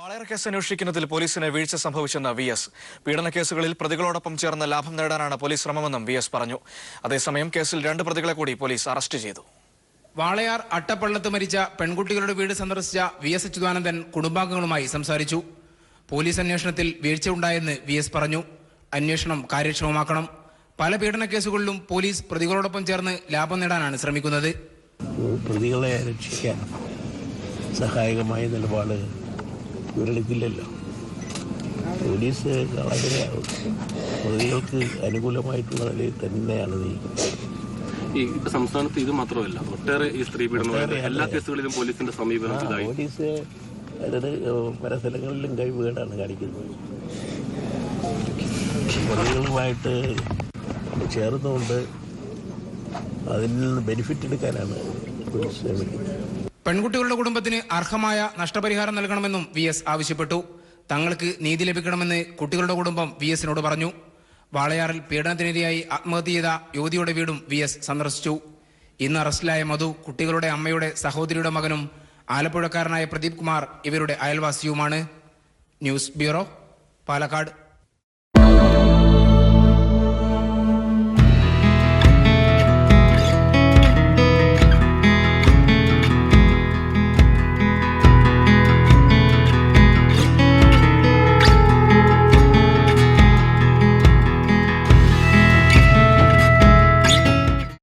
Walayar case അന്വേഷിക്കുന്നതിൽ പോലീസിന് വീഴ്ച സംഭവിച്ചെന്ന് വി.എസ്. പീഡനക്കേസുകളിൽ പ്രതികളോടൊപ്പം ചേർന്ന് ലാഭം നേടാനാണ് പോലീസ് ശ്രമമെന്നും വി.എസ്. പറഞ്ഞു. അതേസമയം കേസിൽ 2 പ്രതികളെ കൂടി പോലീസ് അറസ്റ്റ് ചെയ്തു. വാളയാർ അട്ടപ്പള്ളത്ത് മരിച്ച പെൺകുട്ടികളുടെ വീട് സന്ദർശിച്ച വി.എസ്. അച്യുതാനന്ദൻ കുടുംബാംഗങ്ങളുമായി സംസാരിച്ചു. പോലീസ് അന്വേഷണത്തിൽ വീഴ്ചയുണ്ടായെന്ന് വി.എസ്. പറഞ്ഞു. അന്വേഷണം കാര്യക്ഷമമാക്കണം. പല പീഡനക്കേസുകളിലും പോലീസ് പ്രതികളോടൊപ്പം ചേർന്ന് ലാഭം നേടാനാണ് ശ്രമിക്കുന്നത്. പ്രതികളെ രക്ഷിക്കാൻ സഹായകമായ നിലപാട് ഇവരെടുക്കില്ലല്ലോ. പോലീസ് വളരെ പ്രതികൾക്ക് അനുകൂലമായിട്ടുള്ള നിലയിൽ തന്നെയാണ് നീക്കുന്നത്. ഈ സംസ്ഥാനത്ത് ഇത് മാത്രമല്ല, ഒട്ടേറെ ഈ സ്ത്രീ പീഡനം എല്ലാ കേസുകളിലും പോലീസിന്റെ സമീപനം പോലീസ് പല സ്ഥലങ്ങളിലും കഴിവുകേടാണ് കാണിക്കുന്നത്. പ്രതികളുമായിട്ട് ചേർന്നുകൊണ്ട് അതിൽ നിന്ന് ബെനിഫിറ്റ് എടുക്കാനാണ് പോലീസ് ശ്രമിക്കുന്നത്. പെൺകുട്ടികളുടെ കുടുംബത്തിന് അർഹമായ നഷ്ടപരിഹാരം നൽകണമെന്നും വി.എസ്. ആവശ്യപ്പെട്ടു. തങ്ങൾക്ക് നീതി ലഭിക്കണമെന്ന് കുട്ടികളുടെ കുടുംബം വി.എസിനോട് പറഞ്ഞു. വാളയാറിൽ പീഡനത്തിനിരയായി ആത്മഹത്യ ചെയ്ത യുവതിയുടെ വീടും വി.എസ്. സന്ദർശിച്ചു. ഇന്ന് അറസ്റ്റിലായ മധു കുട്ടികളുടെ അമ്മയുടെ സഹോദരിയുടെ മകനും ആലപ്പുഴക്കാരനായ പ്രദീപ് കുമാർ ഇവരുടെ അയൽവാസിയുമാണ്. News bureau, Palakkad.